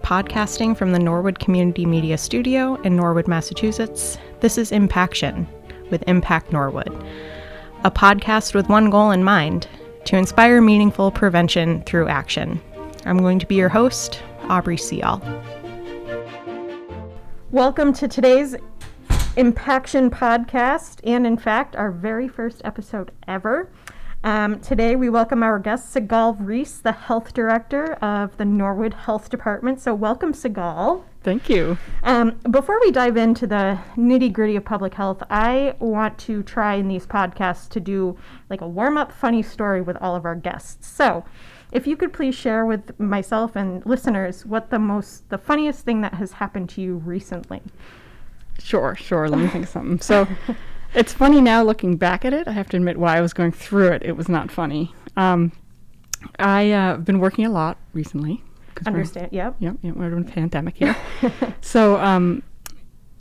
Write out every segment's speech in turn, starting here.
Podcasting from the Norwood Community Media Studio in Norwood, Massachusetts, this is Impaction with Impact Norwood, a podcast with one goal in mind, to inspire meaningful prevention through action. I'm going to be your host, Aubrey Sigalle. Welcome to today's Impaction podcast, and in fact, our very first episode ever. Today we welcome our guest, Sigalle Reiss, the Health Director of the Norwood Health Department. So welcome, Sigalle. Thank you. Before we dive into the nitty-gritty of public health, I want to try in these podcasts to do like a warm-up funny story with all of our guests. So if you could please share with myself and listeners what the funniest thing that has happened to you recently. Sure. Let me think of something. So it's funny now looking back at it. I have to admit, while I was going through it, it was not funny. I've been working a lot recently. Understand, yep. Yep, we're in a pandemic here. So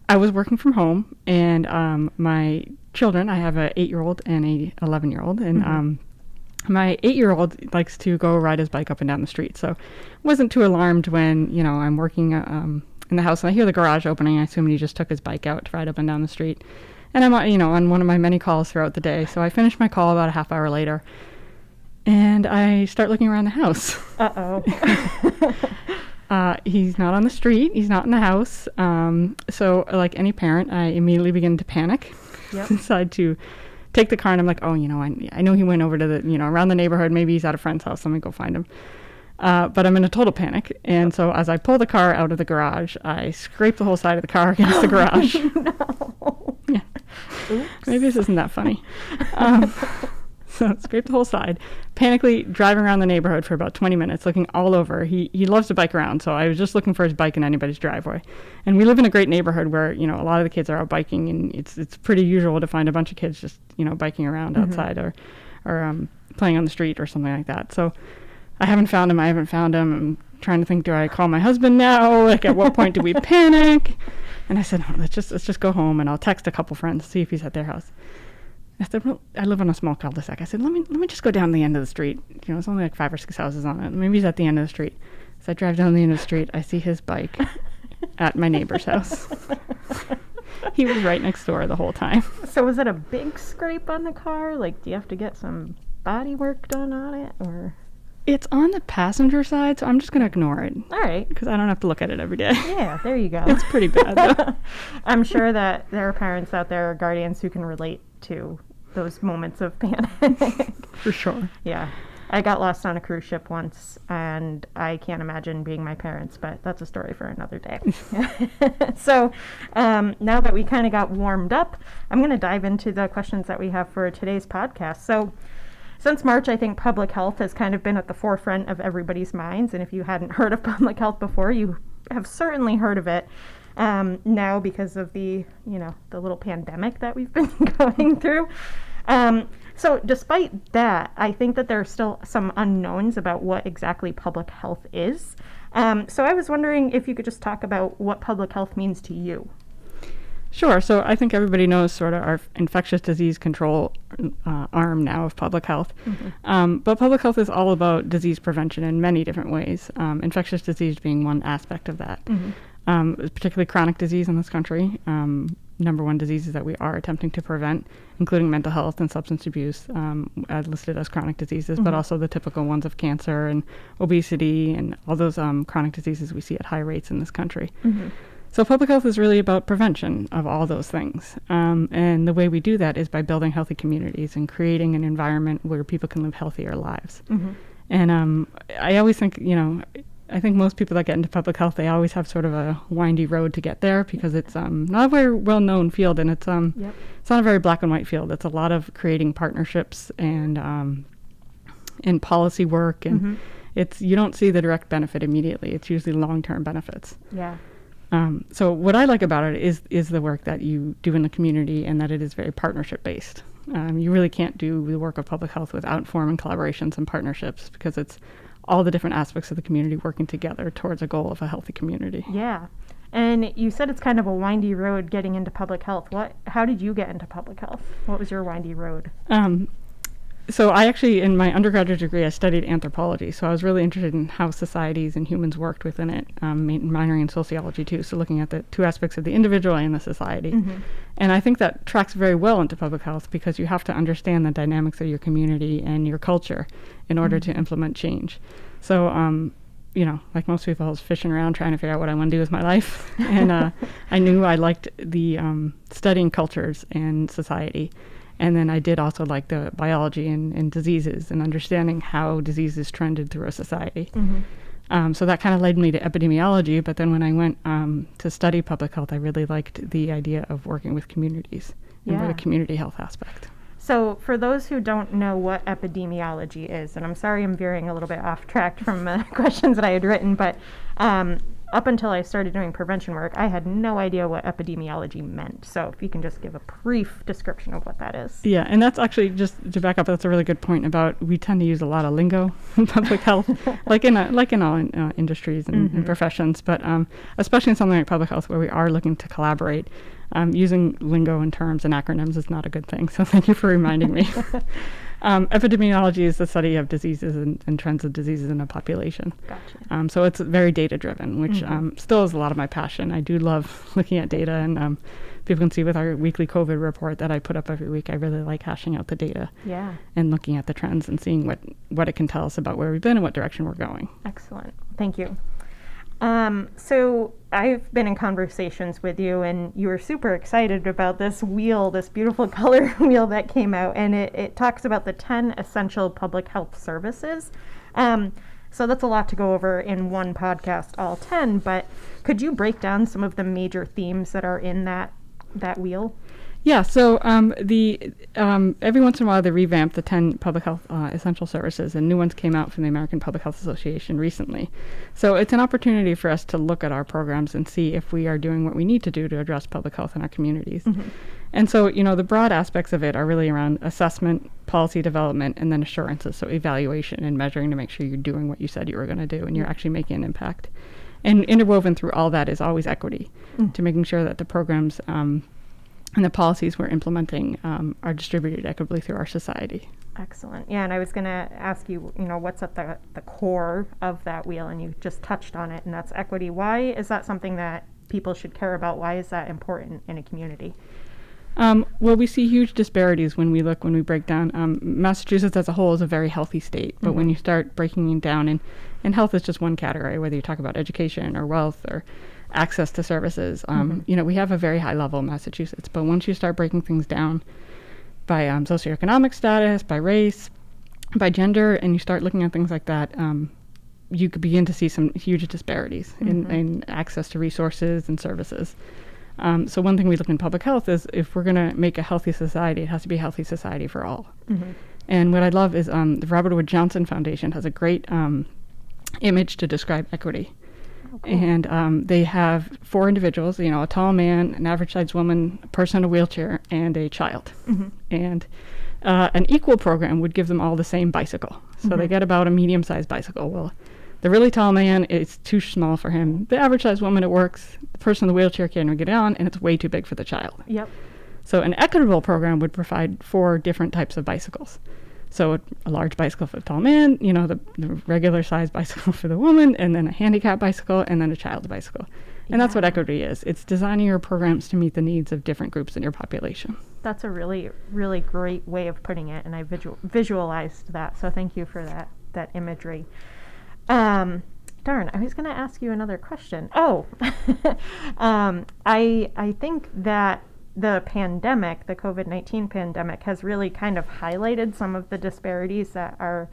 I was working from home, and my children, I have an 8-year-old and a 11-year-old, and my 8-year-old likes to go ride his bike up and down the street. So wasn't too alarmed when, I'm working in the house and I hear the garage opening. I assumed he just took his bike out to ride up and down the street. And I'm, on one of my many calls throughout the day. So I finished my call about a half hour later, and I start looking around the house. Uh-oh. He's not on the street. He's not in the house. So like any parent, I immediately begin to panic. Yep. Decide to take the car, and I'm like, I know he went over to the, around the neighborhood. Maybe he's at a friend's house. Let me go find him. But I'm in a total panic. And so as I pull the car out of the garage, I scrape the whole side of the car against the garage. No. Yeah. Oops. Maybe this isn't that funny. So scrape the whole side, panically driving around the neighborhood for about 20 minutes, looking all over. He loves to bike around, so I was just looking for his bike in anybody's driveway. And we live in a great neighborhood where, a lot of the kids are out biking, and it's pretty usual to find a bunch of kids just, biking around outside or playing on the street or something like that. So I haven't found him. I'm trying to think, do I call my husband now? Like, at what point do we panic? And I said, no, let's just go home, and I'll text a couple friends, see if he's at their house. I said, well, I live on a small cul-de-sac. I said, let me just go down the end of the street. It's only like 5 or 6 houses on it. Maybe he's at the end of the street. So I drive down the end of the street. I see his bike at my neighbor's house. He was right next door the whole time. So was it a big scrape on the car? Like, do you have to get some body work done on it, or? It's on the passenger side, so I'm just going to ignore it. All right. Because I don't have to look at it every day. Yeah, there you go. It's pretty bad, though. I'm sure that there are parents out there, or guardians, who can relate to those moments of panic. For sure. Yeah. I got lost on a cruise ship once, and I can't imagine being my parents, but that's a story for another day. So now that we kind of got warmed up, I'm going to dive into the questions that we have for today's podcast. So since March, I think public health has kind of been at the forefront of everybody's minds, and if you hadn't heard of public health before, you have certainly heard of it now because of the little pandemic that we've been going through. So despite that, I think that there are still some unknowns about what exactly public health is. So I was wondering if you could just talk about what public health means to you. Sure. So I think everybody knows sort of our infectious disease control arm now of public health. Mm-hmm. But public health is all about disease prevention in many different ways, infectious disease being one aspect of that. Mm-hmm. Particularly chronic disease in this country. Number one diseases that we are attempting to prevent, including mental health and substance abuse, listed as chronic diseases, mm-hmm. but also the typical ones of cancer and obesity and all those chronic diseases we see at high rates in this country. Mm-hmm. So public health is really about prevention of all those things. And the way we do that is by building healthy communities and creating an environment where people can live healthier lives. Mm-hmm. And I always think, I think most people that get into public health, they always have sort of a windy road to get there because it's not a very well-known field, and it's not a very black and white field. It's a lot of creating partnerships and policy work, and mm-hmm. You don't see the direct benefit immediately. It's usually long-term benefits. Yeah. So what I like about it is the work that you do in the community, and that it is very partnership-based. You really can't do the work of public health without forming collaborations and partnerships because it's all the different aspects of the community working together towards a goal of a healthy community. Yeah. And you said it's kind of a windy road getting into public health. How did you get into public health? What was your windy road? So I actually, in my undergraduate degree, I studied anthropology. So I was really interested in how societies and humans worked within it, minoring in sociology too. So looking at the two aspects of the individual and the society. And I think that tracks very well into public health because you have to understand the dynamics of your community and your culture in order to implement change. So, you know, like most people, I was fishing around trying to figure out what I want to do with my life. And I knew I liked the studying cultures and society. And then I did also like the biology and diseases and understanding how diseases trended through a society. So that kind of led me to epidemiology. But then when I went to study public health, I really liked the idea of working with communities and with a community health aspect. So for those who don't know what epidemiology is, and I'm sorry I'm veering a little bit off track from the questions that I had written, but up until I started doing prevention work, I had no idea what epidemiology meant. So if you can just give a brief description of what that is. Yeah, and that's actually, just to back up, that's a really good point about we tend to use a lot of lingo in public health, like in all industries and professions, but especially in something like public health where we are looking to collaborate. Using lingo and terms and acronyms is not a good thing, so thank you for reminding me. Epidemiology is the study of diseases and trends of diseases in a population. Gotcha. So it's very data-driven, which still is a lot of my passion. I do love looking at data, and people can see with our weekly COVID report that I put up every week, I really like hashing out the data and looking at the trends and seeing what it can tell us about where we've been and what direction we're going. Excellent. Thank you. So I've been in conversations with you, and you were super excited about this wheel, this beautiful color wheel that came out, and it talks about the 10 essential public health services. So that's a lot to go over in one podcast, all 10, but could you break down some of the major themes that are in that wheel? Yeah, so every once in a while they revamp the 10 public health essential services, and new ones came out from the American Public Health Association recently. So it's an opportunity for us to look at our programs and see if we are doing what we need to do to address public health in our communities. And so, you know, the broad aspects of it are really around assessment, policy development, and then assurances, so evaluation and measuring to make sure you're doing what you said you were going to do and you're actually making an impact. And interwoven through all that is always equity, to making sure that the programs and the policies we're implementing are distributed equitably through our society. Excellent. Yeah, and I was going to ask you, you know, what's at the core of that wheel, and you just touched on it, and that's equity. Why is that something that people should care about? Why is that important in a community? Well, we see huge disparities when we break down. Massachusetts as a whole is a very healthy state, but when you start breaking it down, and health is just one category, whether you talk about education or wealth or access to services, you know, we have a very high level in Massachusetts, but once you start breaking things down by socioeconomic status, by race, by gender, and you start looking at things like that, you could begin to see some huge disparities in access to resources and services. So one thing we look in public health is if we're going to make a healthy society, it has to be a healthy society for all. And what I love is the Robert Wood Johnson Foundation has a great image to describe equity. Oh, cool. And they have 4 individuals, you know, a tall man, an average-sized woman, a person in a wheelchair, and a child. And an equal program would give them all the same bicycle. So they get about a medium-sized bicycle. Well, the really tall man, it's too small for him. The average-sized woman, it works. The person in the wheelchair can't get on, and it's way too big for the child. So an equitable program would provide 4 different types of bicycles. So a large bicycle for the tall man, you know, the regular size bicycle for the woman, and then a handicap bicycle, and then a child bicycle. And that's what equity is. It's designing your programs to meet the needs of different groups in your population. That's a really, really great way of putting it, and I visualized that. So thank you for that imagery. Darn, I was going to ask you another question. Oh, I think that the pandemic, the COVID-19 pandemic, has really kind of highlighted some of the disparities that are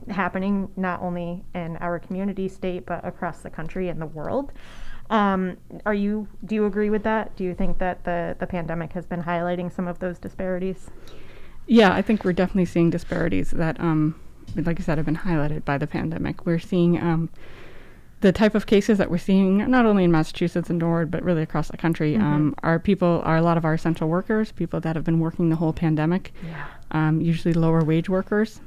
happening not only in our community state, but across the country and the world. Do you agree with that? Do you think that the pandemic has been highlighting some of those disparities? Yeah, I think we're definitely seeing disparities that, like I said, have been highlighted by the pandemic. We're seeing the type of cases that we're seeing, not only in Massachusetts and Norwood, but really across the country, are a lot of our essential workers, people that have been working the whole pandemic, usually lower wage workers.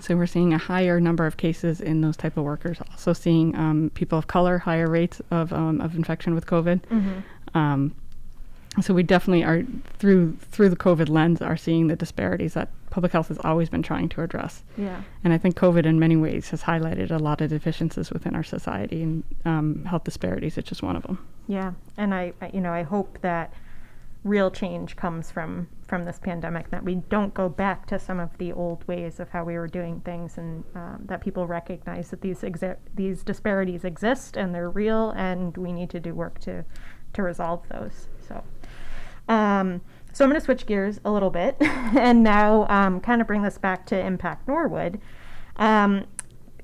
So we're seeing a higher number of cases in those type of workers. Also seeing people of color, higher rates of infection with COVID. So we definitely are, through the COVID lens, are seeing the disparities that public health has always been trying to address. Yeah. And I think COVID in many ways has highlighted a lot of deficiencies within our society, and health disparities is just one of them. Yeah, and I hope that real change comes from this pandemic, that we don't go back to some of the old ways of how we were doing things, and that people recognize that these disparities exist and they're real, and we need to do work to resolve those. So I'm going to switch gears a little bit and now kind of bring this back to Impact Norwood.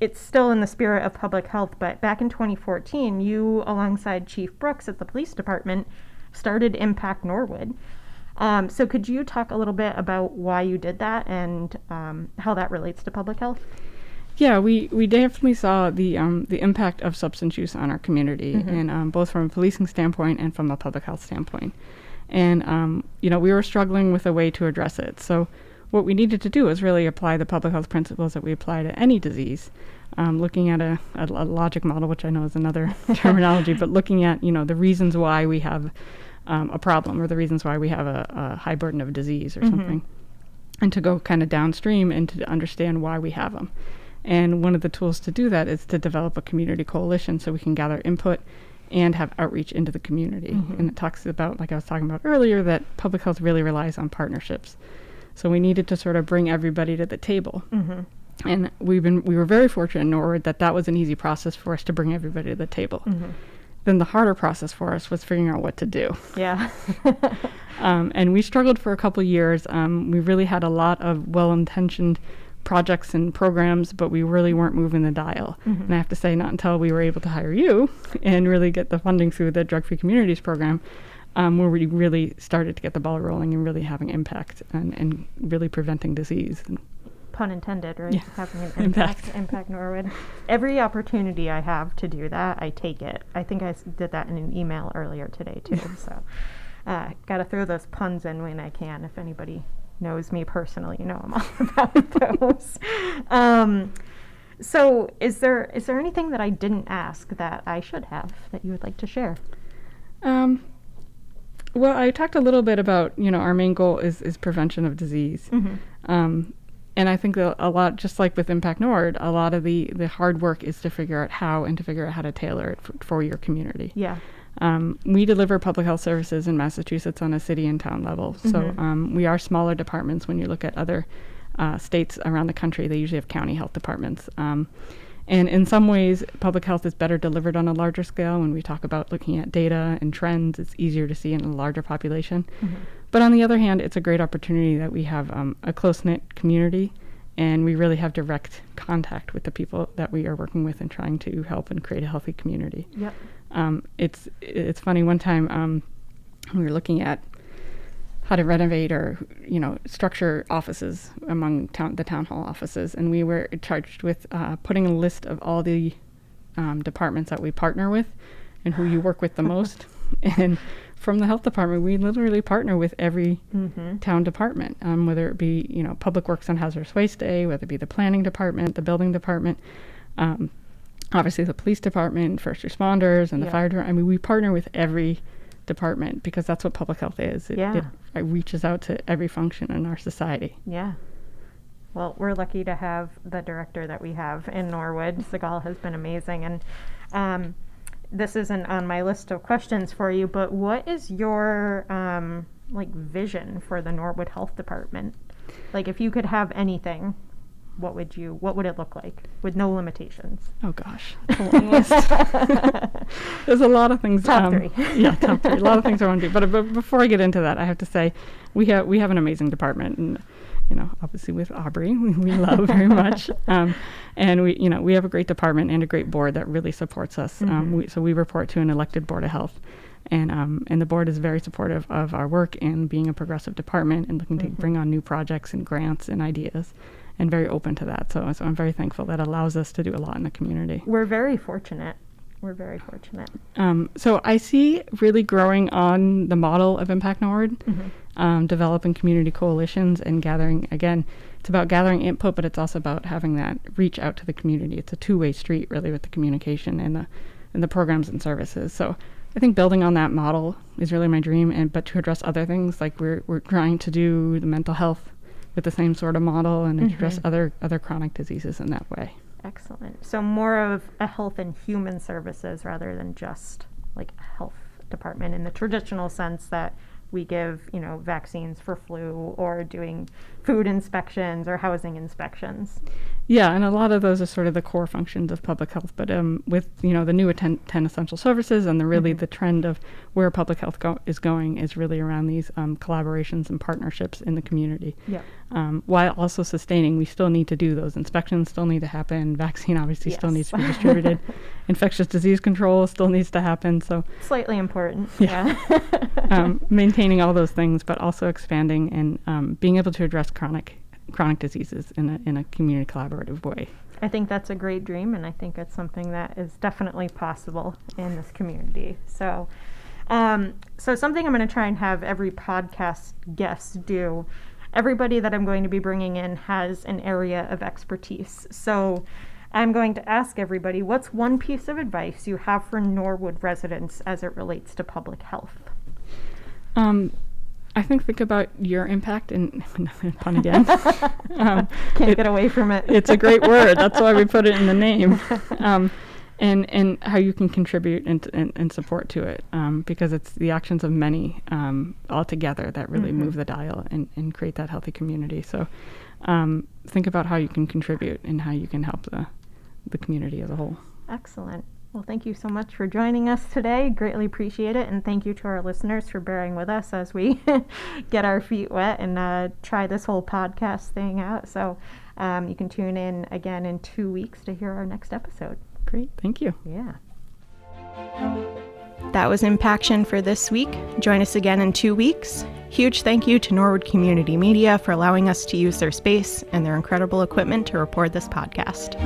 It's still in the spirit of public health, but back in 2014, you, alongside Chief Brooks at the police department, started Impact Norwood. So could you talk a little bit about why you did that and how that relates to public health? Yeah, we definitely saw the impact of substance use on our community, and both from a policing standpoint and from a public health standpoint. And we were struggling with a way to address it. So what we needed to do was really apply the public health principles that we apply to any disease, looking at a logic model, which I know is another terminology, but looking at the reasons why we have a problem, or the reasons why we have a high burden of disease or something, and to go kind of downstream and to understand why we have them. And one of the tools to do that is to develop a community coalition so we can gather input and have outreach into the community. And it talks about, like I was talking about earlier, that public health really relies on partnerships. So we needed to sort of bring everybody to the table. And we were very fortunate in Norwood that was an easy process for us to bring everybody to the table. Then the harder process for us was figuring out what to do. Yeah. And we struggled for a couple years. We really had a lot of well-intentioned projects and programs, but we really weren't moving the dial. And I have to say, not until we were able to hire you and really get the funding through the Drug-Free Communities program, where we really started to get the ball rolling and really having impact and really preventing disease. Pun intended, right? Yeah. Having an impact Norwood. Every opportunity I have to do that, I take it. I think I did that in an email earlier today too. So got to throw those puns in when I can. If anybody knows me personally, I'm all about those. So is there anything that I didn't ask that I should have that you would like to share? Well, I talked a little bit about, our main goal is prevention of disease. And I think that a lot, just like with Impact Norwood, a lot of the hard work is to figure out how to tailor it for your community. Yeah. We deliver public health services in Massachusetts on a city and town level. So we are smaller departments. When you look at other states around the country, they usually have county health departments. And in some ways, public health is better delivered on a larger scale. When we talk about looking at data and trends, it's easier to see in a larger population. But on the other hand, it's a great opportunity that we have a close-knit community, and we really have direct contact with the people that we are working with and trying to help and create a healthy community. Yep. It's funny, one time we were looking at how to renovate or structure offices among the town hall offices, and we were charged with putting a list of all the departments that we partner with and who you work with the most. And from the health department, we literally partner with every town department, whether it be Public Works on Hazardous Waste Day, whether it be the planning department, the building department, obviously the police department, first responders, and the fire department. I mean, we partner with every department because that's what public health is. It reaches out to every function in our society. Yeah. Well, we're lucky to have the director that we have in Norwood. Sigalle has been amazing. And this isn't on my list of questions for you, but what is your vision for the Norwood Health Department? Like, if you could have anything, what would it look like with no limitations? Oh gosh, that's a long list. There's a lot of things. Top three. Yeah, top three. A lot of things I want to do. But before I get into that, I have to say we have an amazing department, and obviously with Aubrey, we love very much. And we have a great department and a great board that really supports us. So we report to an elected board of health. And the board is very supportive of our work and being a progressive department and looking to bring on new projects and grants and ideas, and very open to that. So I'm very thankful that allows us to do a lot in the community. We're very fortunate. So I see really growing on the model of Impact Norwood, developing community coalitions and gathering. Again, it's about gathering input, but it's also about having that reach out to the community. It's a two-way street, really, with the communication and the programs and services. So I think building on that model is really my dream, but to address other things, like we're trying to do the mental health with the same sort of model and address other chronic diseases in that way. Excellent. So more of a health and human services rather than just like a health department in the traditional sense that we give, vaccines for flu or doing food inspections or housing inspections. Yeah, and a lot of those are sort of the core functions of public health. But with the new 10 essential services and the trend of where public health is going is really around these collaborations and partnerships in the community. Yeah. While also sustaining, we still need to do those inspections. Still need to happen. Vaccine obviously still needs to be distributed. Infectious disease control still needs to happen. So slightly important. Yeah. Maintaining all those things, but also expanding and being able to address chronic diseases in a community collaborative way. I think that's a great dream, and I think it's something that is definitely possible in this community. So something I'm going to try and have every podcast guest do. Everybody that I'm going to be bringing in has an area of expertise. So I'm going to ask everybody, what's one piece of advice you have for Norwood residents as it relates to public health? I think about your impact, and pun again. Can't get away from it. It's a great word. That's why we put it in the name. And how you can contribute and support to it, because it's the actions of many all together that really move the dial and create that healthy community. So think about how you can contribute and how you can help the community as a whole. Excellent. Well, thank you so much for joining us today. Greatly appreciate it. And thank you to our listeners for bearing with us as we get our feet wet and try this whole podcast thing out. So you can tune in again in 2 weeks to hear our next episode. Great. Thank you. Yeah. That was Impaction for this week. Join us again in 2 weeks. Huge thank you to Norwood Community Media for allowing us to use their space and their incredible equipment to record this podcast.